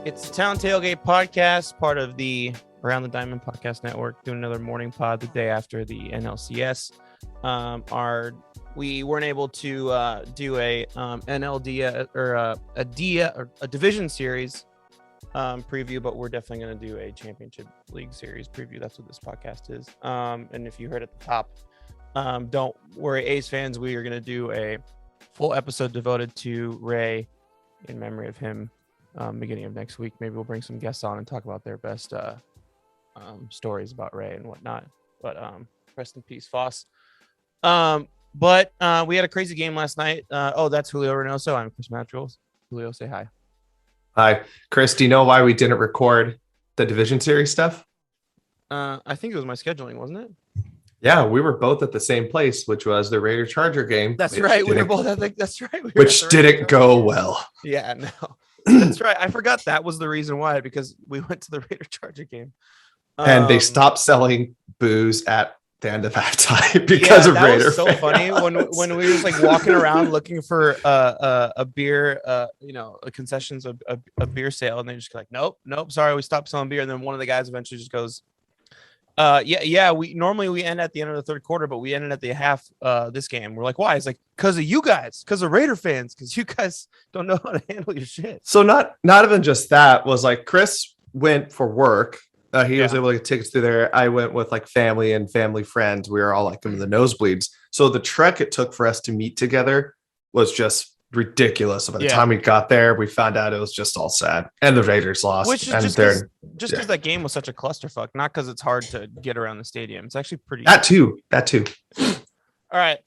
It's the Town Tailgate Podcast, part of the Around the Diamond Podcast Network, doing another morning pod the day after the NLCS. We weren't able to do a NLD or a division series preview, but we're definitely going to do a championship league series preview. That's what this podcast is. And if you heard at the top, don't worry, A's fans, we are going to do a full episode devoted to Ray in memory of him. Beginning of next week, maybe we'll bring some guests on and talk about their best stories about Ray and whatnot. But rest in peace, Foss. But we had a crazy game last night. That's Julio Reynoso. I'm Chris Mattrells. Julio, say hi. Hi, Chris. Do you know why we didn't record the division series stuff? I think it was my scheduling, wasn't it? Yeah, we were both at the same place, which was the Raider Charger game. That's right. We were both at that's right. Which didn't go well. Yeah, no. That's right. I forgot that was the reason why, because we went to the Raider Charger game. And they stopped selling booze at the end of halftime because of Raider. Was so funny when we was like walking around looking for a beer, concessions, a beer sale, and they just like, nope, sorry, we stopped selling beer. And then one of the guys eventually just goes, we normally end at the end of the third quarter, but we ended at the half this game. We're like, why? It's like, because of you guys, because of Raider fans, because you guys don't know how to handle your shit. So not even just that, was like Chris went for work. He was able to get tickets through there. I went with like family and family friends. We were all like in the nosebleeds. So the trek it took for us to meet together was just ridiculous. By the time we got there, we found out it was just all sad, and the Raiders lost. Which is just because that game was such a clusterfuck, not because it's hard to get around the stadium. It's actually pretty. That too. All right.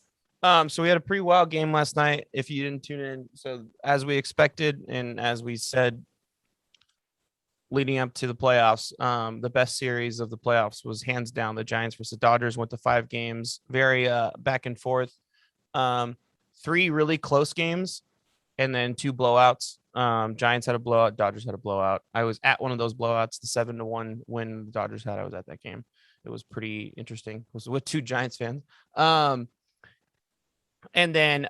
So we had a pretty wild game last night. If you didn't tune in, so as we expected and as we said, leading up to the playoffs, the best series of the playoffs was hands down the Giants versus the Dodgers. Went to 5 games, very back and forth. 3 really close games, and then 2 blowouts. Giants had a blowout. Dodgers had a blowout. I was at one of those blowouts, the 7-1 win the Dodgers had. I was at that game. It was pretty interesting. It was with 2 Giants fans. And then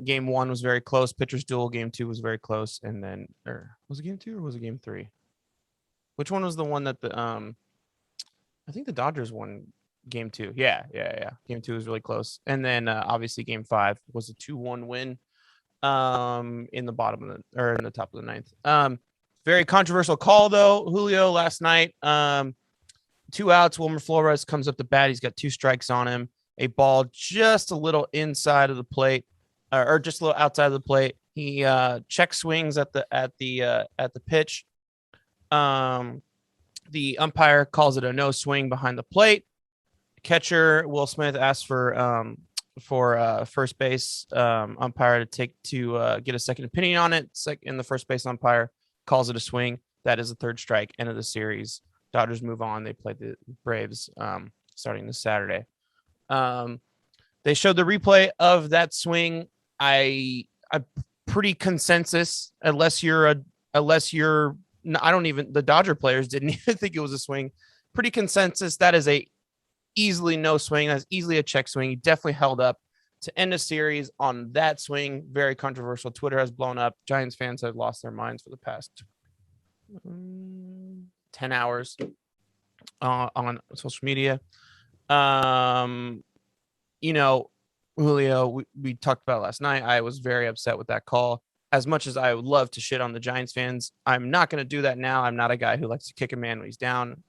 game 1 was very close. Pitchers duel. Game 2 was very close. And then, was it game 2 or was it game 3? Which one was the one that I think the Dodgers won game 2. Yeah. Game 2 was really close. And then obviously game 5 was a 2-1 win in the in the top of the 9th. Very controversial call though, Julio, last night. 2 outs. Wilmer Flores comes up to bat. He's got 2 strikes on him. A ball just a little inside of the plate, or just a little outside of the plate. He check swings at the pitch. The umpire calls it a no swing behind the plate. Catcher Will Smith asked for first base umpire to get a second opinion on it. And the first base umpire calls it a swing. That is the 3rd strike. End of the series. Dodgers move on. They play the Braves starting this Saturday. They showed the replay of that swing. I'm pretty consensus, the Dodger players didn't even think it was a swing. Pretty consensus. That is a easily no swing. That's easily a check swing. He definitely held up to end a series on that swing. Very controversial. Twitter has blown up. Giants fans have lost their minds for the past 10 hours on social media. Julio, we talked about it last night. I was very upset with that call. As much as I would love to shit on the Giants fans, I'm not going to do that now. I'm not a guy who likes to kick a man when he's down.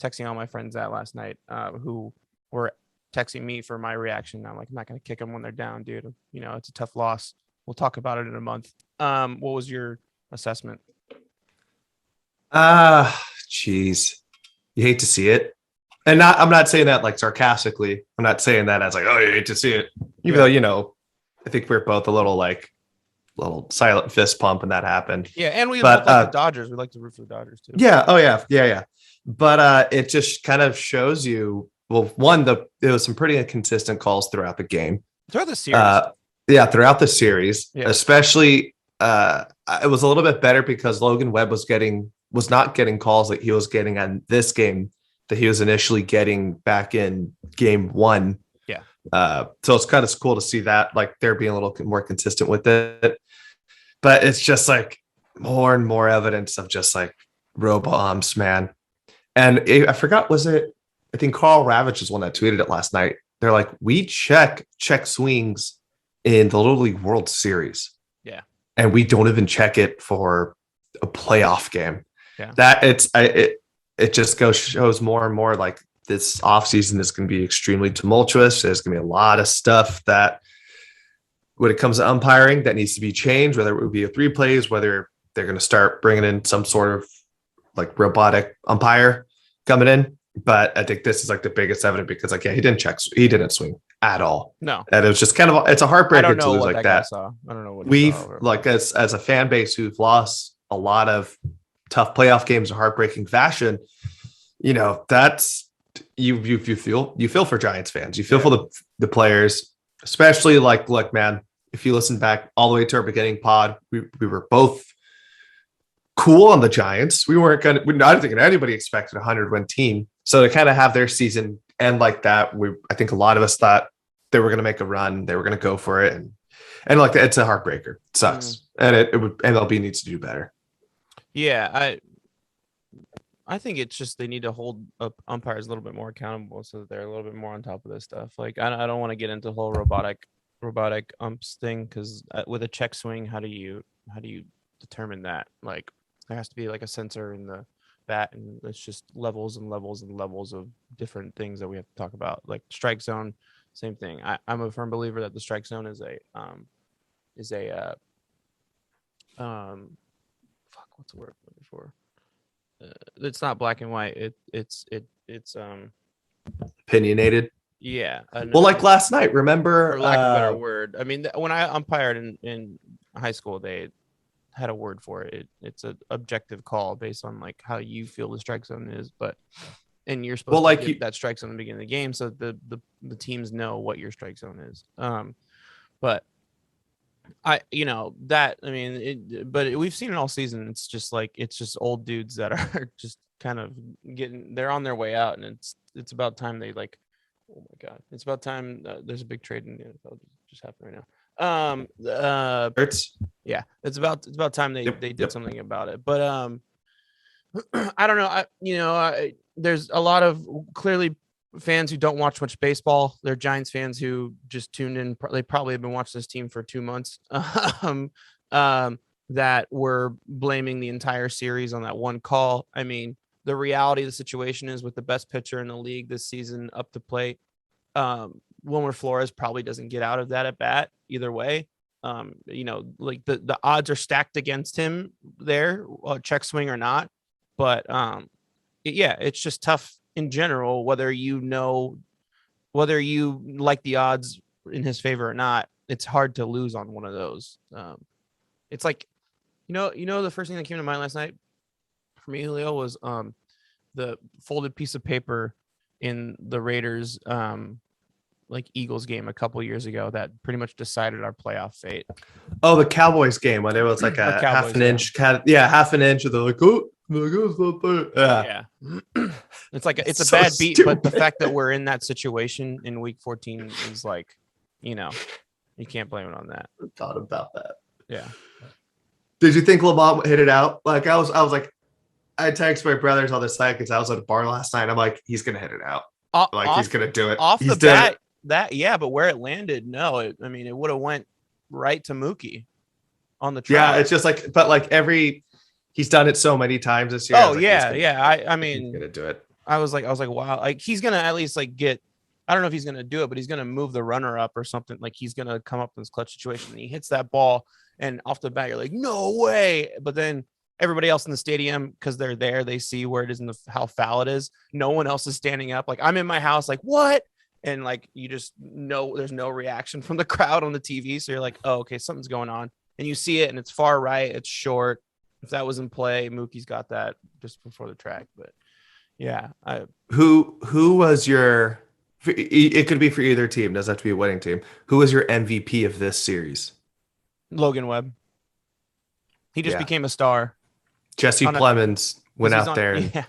Texting all my friends that last night who were texting me for my reaction. I'm like, I'm not going to kick them when they're down, dude. It's a tough loss. We'll talk about it in a month. What was your assessment? Jeez. You hate to see it. And I'm not saying that like sarcastically. I'm not saying that as like, oh, you hate to see it. Even though, I think we're both a little silent fist pump when that happened. Yeah, and we like the Dodgers. We like to root for the Dodgers too. Yeah. Oh yeah. But it just kind of shows you. Well, one, there was some pretty inconsistent calls throughout the game. Throughout the series. Throughout the series, especially. It was a little bit better because Logan Webb was not getting calls that he was getting on this game that he was initially getting back in game 1. Yeah. So it's kind of cool to see that, like, they're being a little more consistent with it. But it's just like, more and more evidence of just like robo-umps, man. And I forgot, I think Carl Ravitch is one that tweeted it last night. They're like, we check swings in the Little League World Series. Yeah. And we don't even check it for a playoff game. Yeah. That it just shows more and more like this offseason is going to be extremely tumultuous. There's going to be a lot of stuff that when it comes to umpiring that needs to be changed, whether it would be a 3 plays, whether they're going to start bringing in some sort of like robotic umpire coming in. But I think this is like the biggest evidence because like, yeah, he didn't swing at all. No. And it was just kind of, it's a heartbreaker to lose like that. I don't know what we've like as a fan base who've lost a lot of tough playoff games in heartbreaking fashion, you know, that's you feel for Giants fans. You feel for the players, especially like, look, man, if you listen back all the way to our beginning pod, we were both cool on the Giants. I don't think anybody expected a 100-win team. So to kind of have their season end like that, I think a lot of us thought they were going to make a run. They were going to go for it. And like, it's a heartbreaker. It sucks. And MLB needs to do better. Yeah. I think it's just, they need to hold up umpires a little bit more accountable so that they're a little bit more on top of this stuff. Like, I don't want to get into the whole robotic umps thing. Cause with a check swing, how do you determine that? Like, there has to be like a sensor in the bat, and it's just levels and levels and levels of different things that we have to talk about. Like strike zone, same thing. I'm a firm believer that the strike zone is a what's the word I'm looking for? It's not black and white. It's opinionated. Yeah. Well, like last night, remember? For lack of a better word. I mean, when I umpired in high school, they had a word for it. It's an objective call based on like how you feel the strike zone is, and you're supposed to get that strike zone at the beginning of the game, so the teams know what your strike zone is. But we've seen it all season. It's just old dudes that are just kind of they're on their way out, and it's about time they like. Oh my God! It's about time. There's a big trade in the NFL just happened right now. Yeah, it's about time they did something about it. But I don't know. There's a lot of clearly fans who don't watch much baseball. They're Giants fans who just tuned in. They probably have been watching this team for 2 months. That were blaming the entire series on that one call. I mean, the reality of the situation is with the best pitcher in the league this season up to plate, Wilmer Flores probably doesn't get out of that at bat either way. Like the odds are stacked against him there, check swing or not. But it's just tough in general, whether you like the odds in his favor or not. It's hard to lose on one of those. It's like, the first thing that came to mind last night for me, Julio, was the folded piece of paper in the Raiders like Eagles game a couple years ago that pretty much decided our playoff fate. Oh, the Cowboys game when it was like a half an inch. Half an inch. And they're like, oh, it's not there. Yeah. It's a so bad beat, stupid. but the fact that we're in that situation in week 14 is like, you can't blame it on that. I thought about that. Yeah. Did you think Lamont hit it out? Like I was like, I texted my brothers on the site because I was at a bar last night. I'm like, he's gonna hit it out. He's gonna do it off the bat. But where it landed, no. It would have went right to Mookie on the track. Yeah, it's just like, but like he's done it so many times this year. Oh yeah. He's gonna do it. I was like, wow. Like he's gonna at least like get. I don't know if he's gonna do it, but he's gonna move the runner up or something. Like he's gonna come up in this clutch situation. And he hits that ball, and off the bat, you're like, no way. But then everybody else in the stadium, because they're there, they see where it is and how foul it is. No one else is standing up. Like I'm in my house, like what? And like you just know there's no reaction from the crowd on the TV. So you're like, oh, okay, something's going on. And you see it, and it's far right, it's short. If that was in play, Mookie's got that just before the track. But yeah, who was your? It could be for either team. It doesn't have to be a winning team. Who was your MVP of this series? Logan Webb. He just became a star. Jesse Plemons went out there and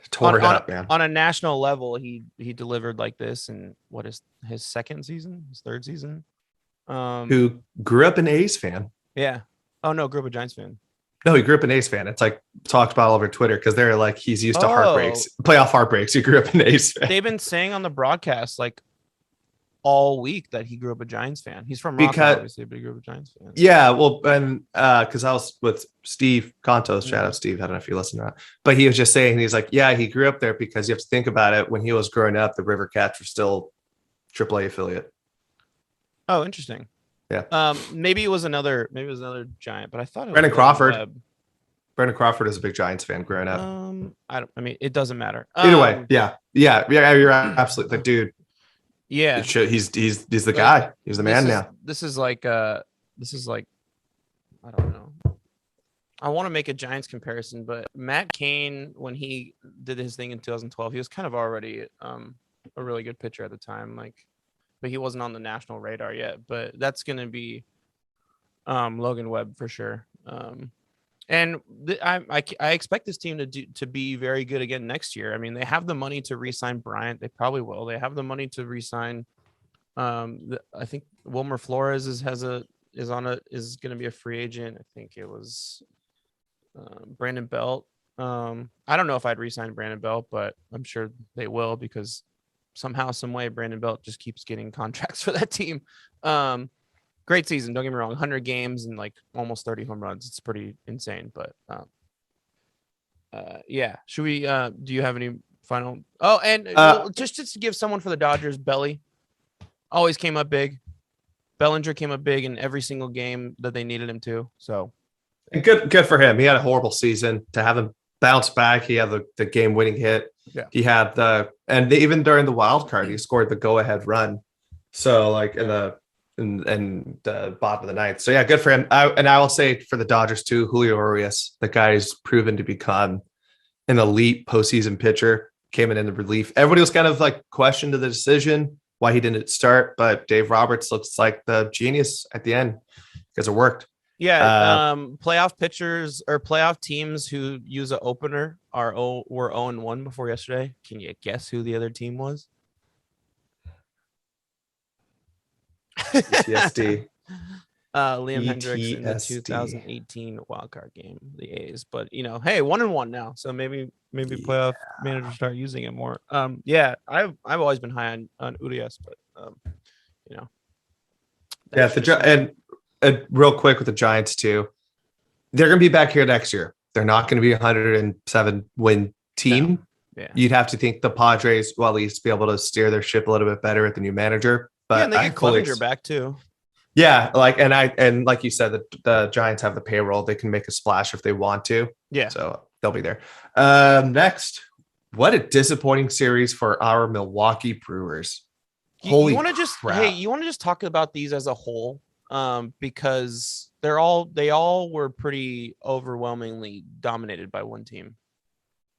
tore it up, man. On a national level, he delivered like this, and what is his second season, his third season? Who grew up an A's fan? Yeah. Oh no, grew up a Giants fan. No, he grew up an A's fan. It's like talked about all over Twitter because they're like he's used to heartbreaks, playoff heartbreaks. He grew up an A's fan. They've been saying on the broadcast like all week that he grew up a Giants fan. He's from Rockland, obviously, but he grew up a Giants fan. Yeah, well, and because I was with Steve Contos, shout out Steve. I don't know if you listen to that, but he was just saying he's like, yeah, he grew up there because you have to think about it. When he was growing up, the River Cats were still AAA affiliate. Oh, interesting. Yeah. Maybe it was another Giant, but I thought it Brendan was Crawford. Brendan Crawford is a big Giants fan growing up. I mean, it doesn't matter. Either way, yeah, you're absolutely the dude. Yeah, he's the guy. He's the man now. This is like I don't know. I want to make a Giants comparison, but Matt Cain, when he did his thing in 2012, he was kind of already a really good pitcher at the time. Like, but he wasn't on the national radar yet. But that's going to be Logan Webb for sure. And I expect this team to be very good again next year. I mean, they have the money to re-sign Bryant. They probably will. They have the money to re-sign. I think Wilmer Flores is going to be a free agent. I think it was Brandon Belt. I don't know if I'd re-sign Brandon Belt, but I'm sure they will because somehow, some way, Brandon Belt just keeps getting contracts for that team. Great season. Don't get me wrong. 100 games and like almost 30 home runs. It's pretty insane. But yeah. Should we? Do you have any final? Oh, and just to give someone for the Dodgers, Belly always came up big. Bellinger came up big in every single game that they needed him to. So good for him. He had a horrible season. To have him bounce back, he had the game-winning hit. Yeah. He had even during the wild card, he scored the go-ahead run. So like in the bottom of the ninth. So yeah, good for him. I will say for the Dodgers too, Julio Urias, the guy's proven to become an elite postseason pitcher, came in the relief. Everybody was kind of like questioned the decision why he didn't start, but Dave Roberts looks like the genius at the end because it worked. Yeah, playoff pitchers or playoff teams who use an opener were 0-1 before yesterday. Can you guess who the other team was? ETSD. Liam Hendricks in the 2018 wildcard game, the A's. But hey, 1-1 now, so maybe playoff managers start using it more. Yeah, I've always been high on Urias, but yeah. And real quick with the Giants too, they're going to be back here next year. They're not going to be a 107 win team. No. Yeah. You'd have to think the Padres will at least be able to steer their ship a little bit better with the new manager. But and they get Clevenger back too. Yeah, and like you said, the Giants have the payroll; they can make a splash if they want to. Yeah, so they'll be there. Next, what a disappointing series for our Milwaukee Brewers. You want to just talk about these as a whole, because they all were pretty overwhelmingly dominated by one team.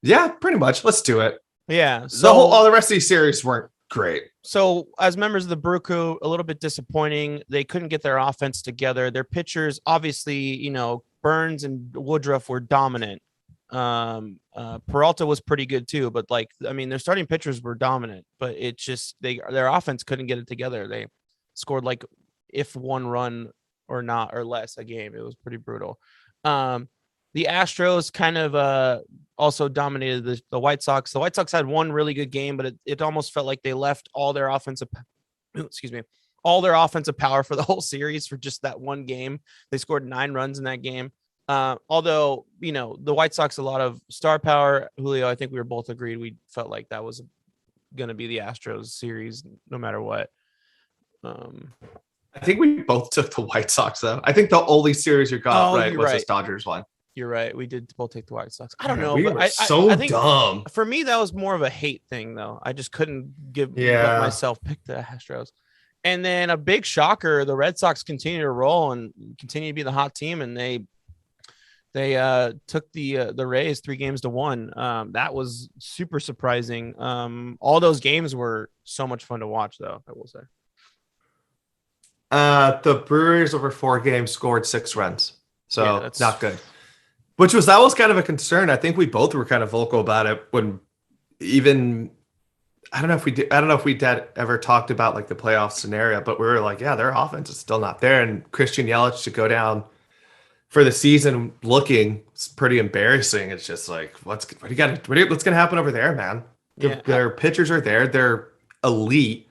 Yeah, pretty much. Let's do it. Yeah, so all the rest of these series weren't great. So as members of the Brew Crew, a little bit disappointing. They couldn't get their offense together. Their pitchers, obviously, Burns and Woodruff were dominant. Peralta was pretty good too, but their starting pitchers were dominant, but it's just their offense couldn't get it together. They scored like if one run or not or less a game. It was pretty brutal. The Astros kind of also dominated the White Sox. The White Sox had one really good game, but it almost felt like they left all their offensive power for the whole series for just that one game. They scored 9 runs in that game. Although, the White Sox, a lot of star power. Julio, I think we were both agreed. We felt like that was going to be the Astros series no matter what. I think we both took the White Sox, though. I think the only series you got was this Dodgers one. You're right. We did both take the White Sox. I don't know. We were I think dumb. For me, that was more of a hate thing, though. I just couldn't let myself pick the Astros. And then a big shocker, the Red Sox continue to roll and continue to be the hot team, and they took the Rays 3-1. That was super surprising. All those games were so much fun to watch, though, I will say. The Brewers over 4 games scored 6 runs. So that's not good. That was kind of a concern. I think we both were kind of vocal about it when I don't know if we did ever talked about like the playoff scenario, but we were like, yeah, their offense is still not there. And Christian Yelich to go down for the season looking pretty embarrassing. It's just like, what's going to happen over there, man? Yeah, Their pitchers are there. They're elite.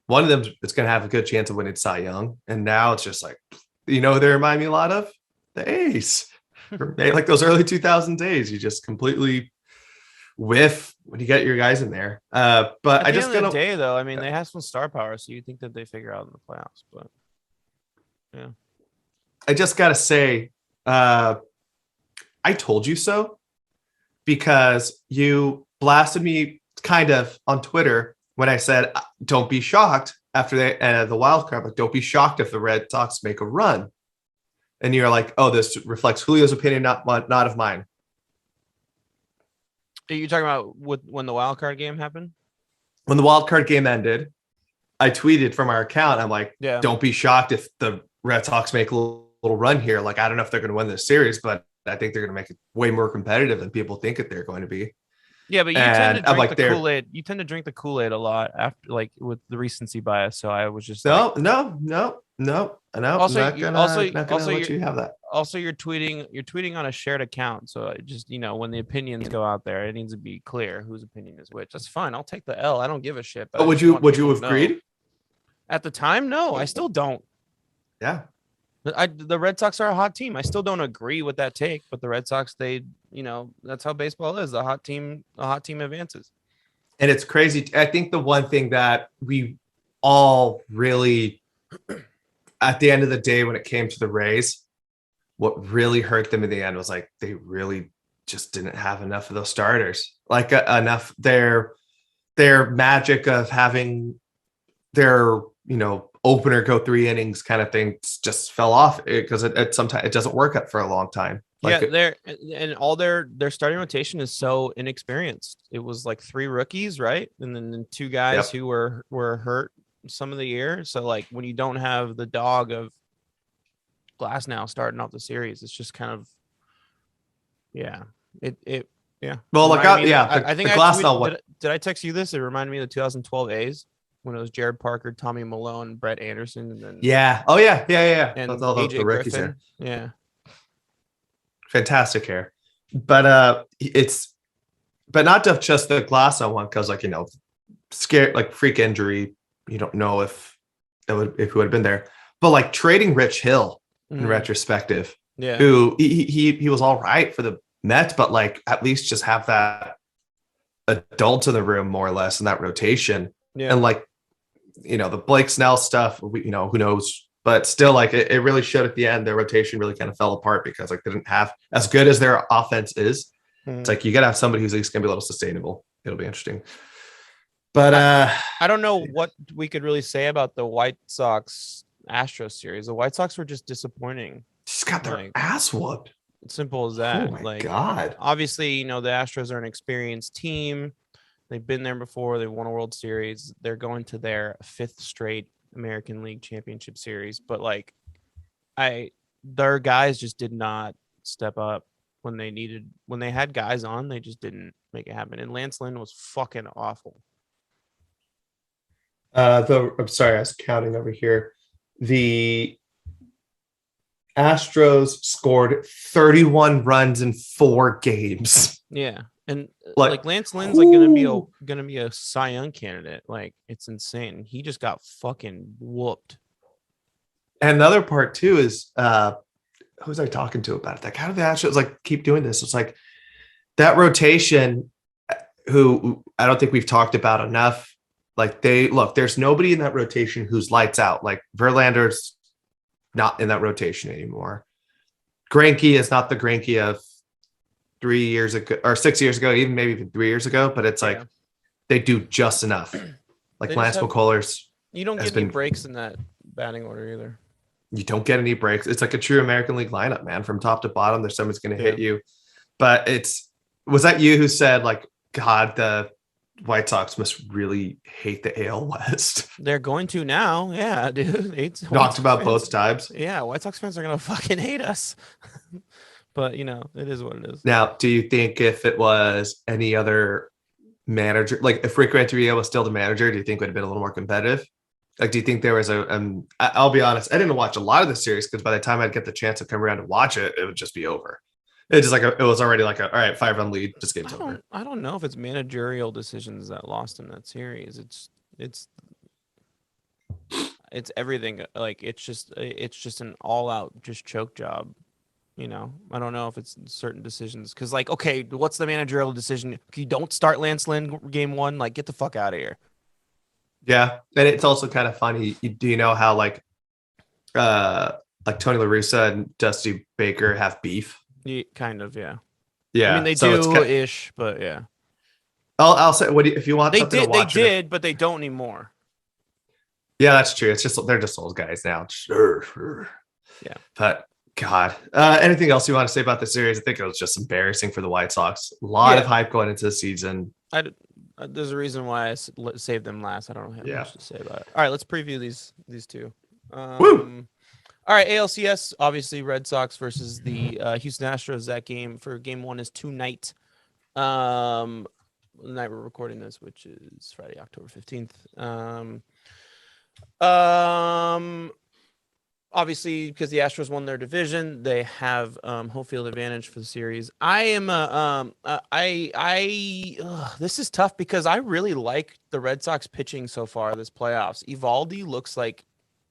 One of them is going to have a good chance of winning Cy Young. And now it's just like, they remind me a lot of the A's. Like those early 2000s A's. You just completely whiff when you get your guys in there. But at I the just end of got the day, though, I mean, they have some star power, so you think that they figure out in the playoffs. But yeah, I just got to say, I told you so, because you blasted me kind of on Twitter when I said, don't be shocked after the wild card, but don't be shocked if the Red Sox make a run. And you're like, oh, this reflects Julio's opinion, not of mine. are you talking about when the wild card game happened? When the wild card game ended, I tweeted from our account. I'm like, Yeah, don't be shocked if the Red Sox make a little run here. Like, I don't know if they're going to win this series, but I think they're going to make it way more competitive than people think that they're going to be. yeah, but you And tend to I'm drink like, the Kool-Aid. You tend to drink the Kool-Aid a lot after, like, with the recency bias. So I was just no, like, no. Also, not gonna let you have that. Also, you're tweeting on a shared account, so it just, when the opinions go out there, it needs to be clear whose opinion is which. That's fine. I'll take the L. I don't give a shit. But But would you have agreed? At the time? No, I still don't. Yeah. The Red Sox are a hot team. I still don't agree with that take, but the Red Sox, that's how baseball is. The hot team advances. And it's crazy. I think the one thing that we all really, at the end of the day, when it came to the Rays, what really hurt them in the end was like they really just didn't have enough of those starters. Like enough their magic of having their opener go 3 innings kind of thing just fell off because it sometimes it doesn't work out for a long time. Like, and all their starting rotation is so inexperienced. It was like 3 rookies, right? And then 2 guys who were hurt some of the year. So like when you don't have the dog of Glass now starting off the series, it's just kind of yeah. Well, like I think the Glass now. Did I text you this? It reminded me of the 2012 A's when it was Jared Parker, Tommy Malone, Brett Anderson, and then and that's all the rookies Griffin. there. Yeah. Fantastic hair, but but not just the Glass one, because scared, like freak injury, you don't know if it would have been there, but like trading Rich Hill in retrospective, who he was all right for the Mets, but like at least just have that adult in the room more or less in that rotation, and like the Blake Snell stuff, who knows. But still, like it really showed at the end, their rotation really kind of fell apart because like they didn't have, as good as their offense is. It's like you got to have somebody who's at least going to be a little sustainable. It'll be interesting. But I don't know what we could really say about the White Sox Astros series. The White Sox were just disappointing. Just got their ass whooped. Simple as that. Oh my God. Obviously, the Astros are an experienced team. They've been there before. They won a World Series. They're going to their 5th straight American League Championship Series, but like their guys just did not step up when they had guys on. They just didn't make it happen. And Lance Lynn was fucking awful. I'm sorry, I was counting over here. The Astros scored 31 runs in 4 games. Yeah. And like Lance Lynn's like gonna be a Cy Young candidate. Like it's insane. He just got fucking whooped. And the other part too is who was I talking to about it? Like, how do the Astros like keep doing this? It's like that rotation, who I don't think we've talked about enough. Like there's nobody in that rotation who's lights out. Like Verlander's not in that rotation anymore. Greinke is not the Greinke of 3 years ago or 6 years ago, maybe even 3 years ago, but it's like they do just enough. Like Lance McCullers. You don't get any breaks in that batting order either. You don't get any breaks. It's like a true American League lineup, man. From top to bottom, there's someone's going to hit you. But was that you who said, like, God, the White Sox must really hate the AL West? They're going to now. Yeah, dude. Talked about both times. Yeah, White Sox fans are going to fucking hate us. But, it is what it is. Now, do you think if it was any other manager, like if Rick Renteria was still the manager, do you think it would have been a little more competitive? Like, do you think there was I'll be honest, I didn't watch a lot of the series because by the time I'd get the chance to come around to watch it, it would just be over. It just it was already all right, 5-run lead, just game's over. I don't know if it's managerial decisions that lost him that series. It's everything. Like it's just an all out just choke job. You know, I don't know if it's certain decisions because okay, what's the managerial decision? You don't start Lance Lynn game 1. Like, get the fuck out of here. Yeah, and it's also kind of funny. Do you know how like Tony La Russa and Dusty Baker have beef? Yeah, kind of, yeah. Yeah, I mean, they do ish, but yeah. I'll say, if you want something to watch, they did, but they don't anymore. Yeah, that's true. It's just they're just old guys now. Sure. Yeah, but God, anything else you want to say about the series? I think it was just embarrassing for the White Sox. A lot of hype going into the season. There's a reason why I saved them last. I don't have much to say about it. All right, let's preview these two. Woo! All right, ALCS, obviously Red Sox versus the Houston Astros. That game for game 1 is tonight. The night we're recording this, which is Friday, October 15th. Obviously, because the Astros won their division, they have home field advantage for the series. This is tough because I really like the Red Sox pitching so far this playoffs. Evaldi looks like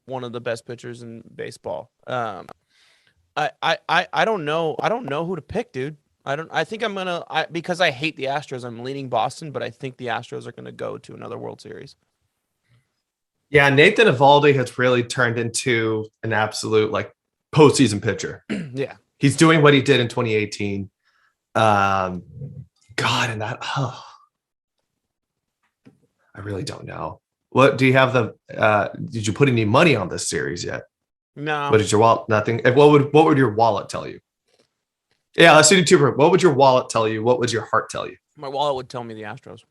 one of the best pitchers in baseball. I don't know who to pick, dude. Because I hate the Astros, I'm leaning Boston, but I think the Astros are gonna go to another World Series. Yeah, Nathan Evaldi has really turned into an absolute postseason pitcher. Yeah, he's doing what he did in 2018. God, and that I really don't know. What do you have did you put any money on this series yet? No. What did your wallet? Nothing. What would your wallet tell you? Yeah, let's do two. What would your wallet tell you? What would your heart tell you? My wallet would tell me the Astros.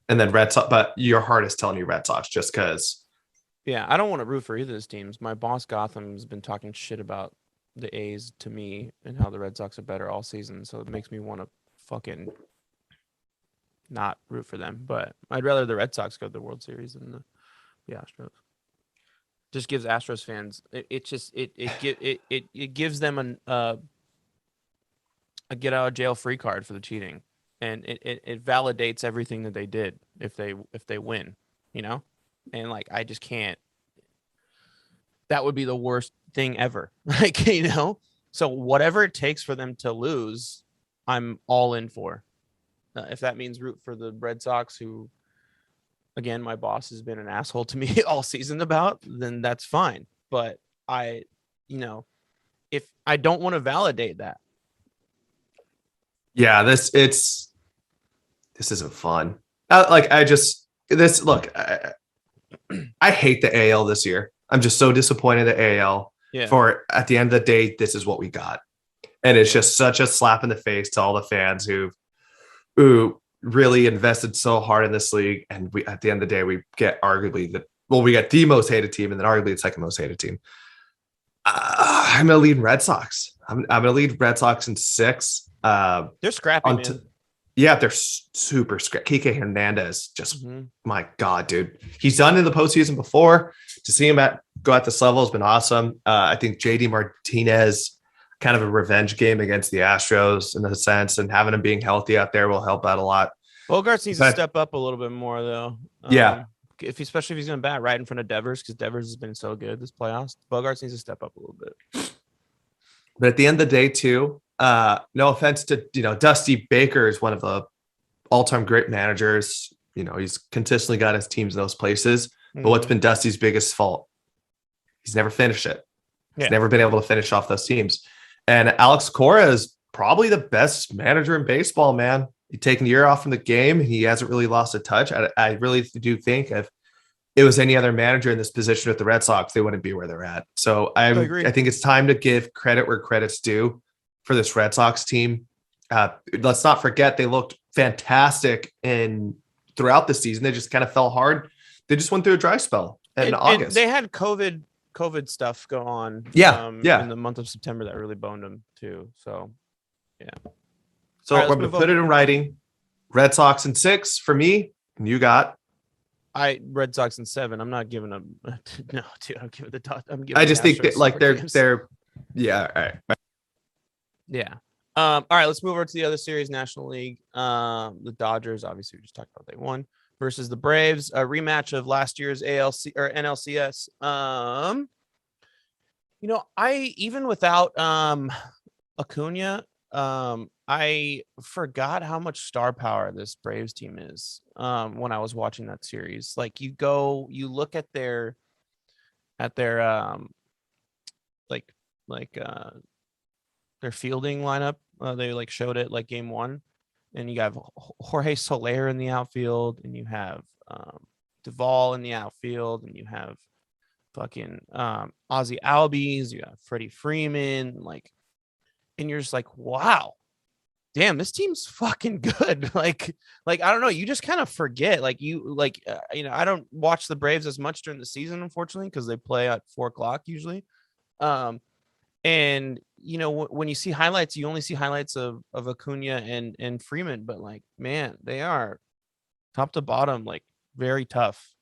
And then Red Sox, but your heart is telling you Red Sox just because. Yeah, I don't want to root for either of those teams. My boss Gotham has been talking shit about the A's to me and how the Red Sox are better all season, so it makes me want to fucking not root for them. But I'd rather the Red Sox go to the World Series than the Astros. Just gives Astros fans it gives them a get out of jail free card for the cheating. And it validates everything that they did if they win, you know? And I just can't. That would be the worst thing ever. So whatever it takes for them to lose, I'm all in for. If that means root for the Red Sox, who, again, my boss has been an asshole to me all season about, then that's fine. But if I don't want to validate that. Yeah, this isn't fun. I hate the AL this year. I'm just so disappointed in the AL. Yeah. For at the end of the day, this is what we got, and it's just such a slap in the face to all the fans who really invested so hard in this league. And we, at the end of the day, we get arguably we got the most hated team, and then arguably the second most hated team. I'm gonna lead Red Sox. I'm gonna lead Red Sox in 6. They're scrappy, man. Yeah, they're super scrappy. Kike Hernandez, just my God, dude. He's done in the postseason before. To see him go at this level has been awesome. I think JD Martinez, kind of a revenge game against the Astros in a sense, and having him being healthy out there will help out a lot. Bogarts needs to step up a little bit more, though. Especially if he's going to bat right in front of Devers, because Devers has been so good this playoffs. Bogarts needs to step up a little bit. But at the end of the day, too, no offense to Dusty Baker is one of the all-time great managers. He's consistently got his teams in those places. But what's been Dusty's biggest fault? He's never finished it. He's never been able to finish off those teams. And Alex Cora is probably the best manager in baseball, man. He's taken a year off from the game. He hasn't really lost a touch. I really do think if it was any other manager in this position with the Red Sox, they wouldn't be where they're at. So I think it's time to give credit where credit's due for this Red Sox team. Let's not forget they looked fantastic throughout the season. They just kind of fell hard. They just went through a dry spell in August. They had COVID stuff go on. In the month of September that really boned them too. So, yeah. So we're going to put it in writing. Red Sox in 6 for me. And you got Red Sox in 7. I'm not giving them. No, dude. I'm giving the Dodgers. I'm giving. I just the think that Astros like 4 games. they're yeah. All right. Yeah. All right. Let's move over to the other series, National League. The Dodgers, obviously, we just talked about they won versus the Braves. A rematch of last year's ALC or NLCS. I even without Acuna, I forgot how much star power this Braves team is. When I was watching that series, like you look at their like like their fielding lineup. They like showed it like game 1, and you have Jorge Soler in the outfield, and you have Duvall in the outfield, and you have fucking Ozzy Albies, you have Freddie Freeman, and you're just like, wow, damn, this team's fucking good. like I don't know, you just kind of forget. I don't watch the Braves as much during the season, unfortunately, because they play at 4:00 usually. And when you see highlights, you only see highlights of Acuna and Freeman, but like, man, they are top to bottom, like very tough.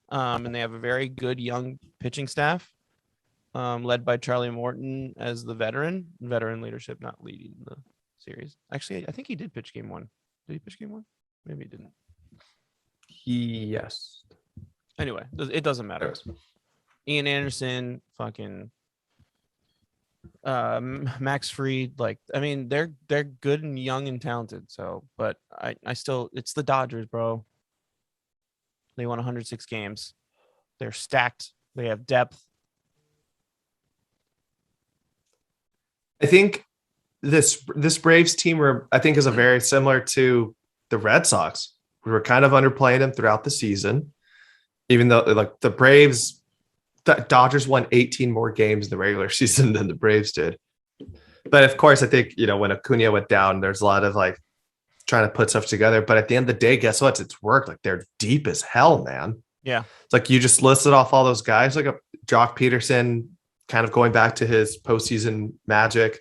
And they have a very good young pitching staff, led by Charlie Morton as the veteran leadership, not leading the series. Actually, I think he did pitch game 1. Did he pitch game 1? Maybe he didn't. Yes. Anyway, it doesn't matter. Ian Anderson, fucking Max Fried, they're good and young and talented. So, but I still, it's the Dodgers, bro. They won 106 games. They're stacked. They have depth. I think this Braves team, I think, is a very similar to the Red Sox. We were kind of underplaying them throughout the season, even though like the Braves, the Dodgers won 18 more games in the regular season than the Braves did. But of course, I think, when Acuna went down, there's a lot of like trying to put stuff together. But at the end of the day, guess what? It's worked. Like they're deep as hell, man. Yeah. It's like you just listed off all those guys, like a Jock Peterson, kind of going back to his postseason magic.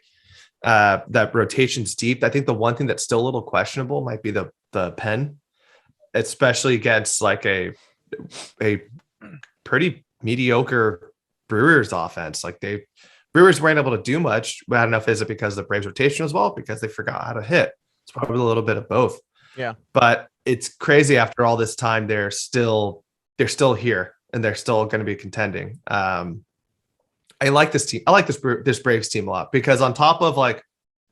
That rotation's deep. I think the one thing that's still a little questionable might be the pen, especially against like a pretty mediocre Brewers offense. Like Brewers weren't able to do much. I don't know if is it because the Braves rotation as well, because they forgot how to hit. It's probably a little bit of both. Yeah. But it's crazy after all this time, they're still here and they're still going to be contending. I like this team. I like this Braves team a lot because on top of like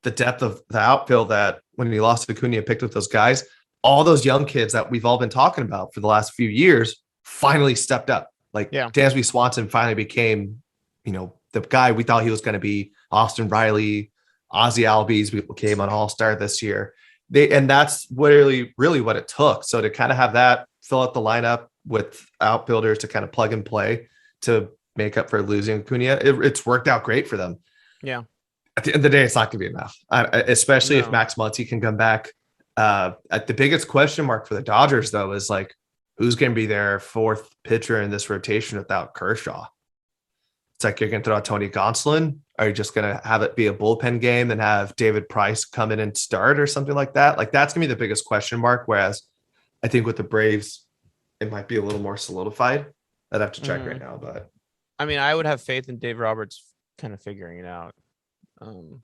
the depth of the outfield that when he lost to Acuna picked with those guys, all those young kids that we've all been talking about for the last few years finally stepped up. Like Dansby Swanson finally became, the guy we thought he was going to be. Austin Riley, Ozzy Albies became an all-star this year. And that's really, really what it took. So to kind of have that fill out the lineup with outfielders to kind of plug and play to make up for losing Acuna, it's worked out great for them. Yeah. At the end of the day, it's not going to be enough, especially if Max Muncy can come back. The biggest question mark for the Dodgers, though, is like, who's going to be their fourth pitcher in this rotation without Kershaw? It's like you're going to throw out Tony Gonsolin. Are you just going to have it be a bullpen game and have David Price come in and start or something like that? Like that's going to be the biggest question mark. Whereas I think with the Braves, it might be a little more solidified. I'd have to check right now, but I mean, I would have faith in Dave Roberts kind of figuring it out. And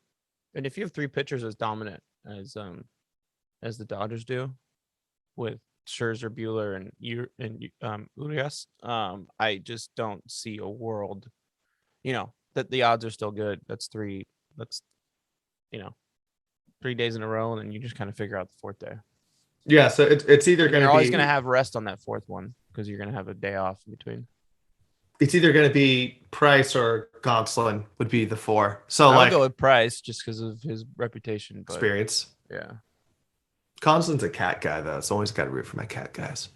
if you have 3 pitchers as dominant as the Dodgers do, with Scherzer, Buehler, and Urias, I just don't see a world, that the odds are still good. That's 3 days in a row, and then you just kind of figure out the 4th day. Yeah, so it's either going to be always going to have rest on that 4th one because you're going to have a day off in between. It's either going to be Price or Gonsolin would be the 4. So I'll go with Price just because of his reputation, but experience. Yeah. Gonsolin's a cat guy, though. It's always got to root for my cat guys.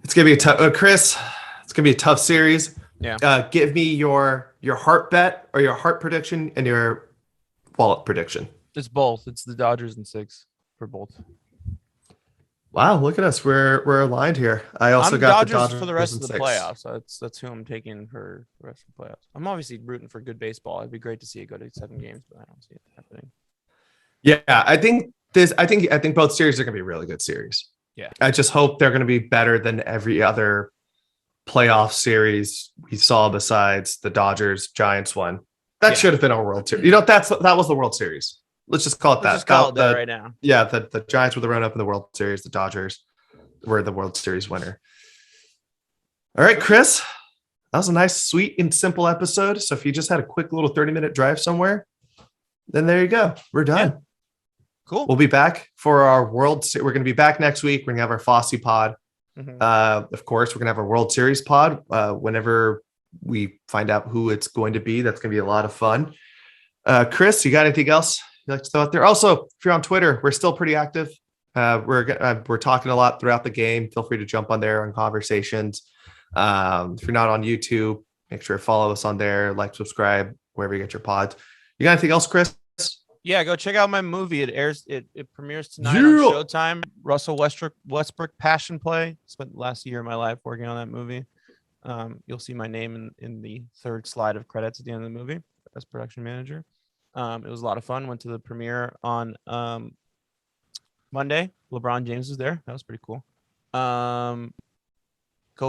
It's gonna be a tough, Chris. It's gonna be a tough series. Yeah. Give me your heart bet or your heart prediction and your wallet prediction. It's both. It's the Dodgers in 6 for both. Wow, look at us. We're aligned here. I also got the Dodgers for the rest of the 6. playoffs. That's who I'm taking for the rest of the playoffs. I'm obviously rooting for good baseball. It'd be great to see it go to 7 games, but I don't see it happening. Yeah, I think both series are gonna be really good series. Yeah. I just hope they're going to be better than every other playoff series we saw besides the Dodgers Giants one. That should have been our World Series. That was the World Series. Let's just call it that. Let's just call it that right now. Yeah, the Giants were the run up in the World Series. The Dodgers were the World Series winner. All right, Chris. That was a nice, sweet, and simple episode. So if you just had a quick little 30-minute drive somewhere, then there you go. We're done. Yeah. Cool. We'll be back for our World Series. We're going to be back next week. We're going to have our Fosse pod. Of course, we're going to have our World Series pod whenever we find out who it's going to be. That's going to be a lot of fun. Chris, you got anything else you'd like to throw out there? Also, if you're on Twitter, we're still pretty active. We're talking a lot throughout the game. Feel free to jump on there on conversations. If you're not on YouTube, make sure to follow us on there, like, subscribe, wherever you get your pods. You got anything else, Chris? Yeah, go check out my movie. It premieres tonight on Showtime. Russell Westbrook Passion Play. Spent the last year of my life working on that movie. You'll see my name in the third slide of credits at the end of the movie as production manager. It was a lot of fun. Went to the premiere on Monday. LeBron James was there. That was pretty cool. Go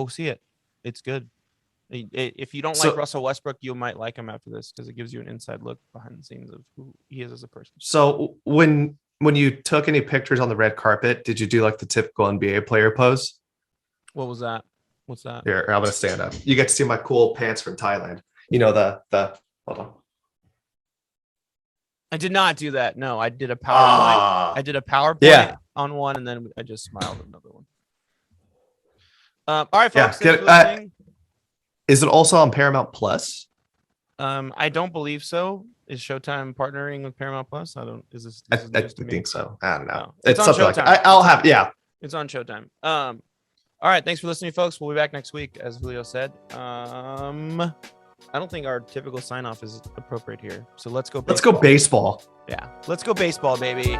see it. It's good. If you don't like Russell Westbrook, you might like him after this because it gives you an inside look behind the scenes of who he is as a person. So when you took any pictures on the red carpet, did you do like the typical NBA player pose? What was that? What's that? Here, I'm gonna stand up. You get to see my cool pants from Thailand. You know the hold on. I did not do that. No, I did a PowerPoint. I did a PowerPoint on one, and then I just smiled at another one. All right, folks. Is it also on Paramount Plus? I don't believe so. Is Showtime partnering with Paramount Plus? I don't. Is this? I think so. I don't know. No. It's on something Showtime. like I'll have. Yeah, it's on Showtime. All right. Thanks for listening, folks. We'll be back next week, as Julio said. I don't think our typical sign off is appropriate here. So let's go. Let's go baseball. Yeah. Let's go baseball, baby.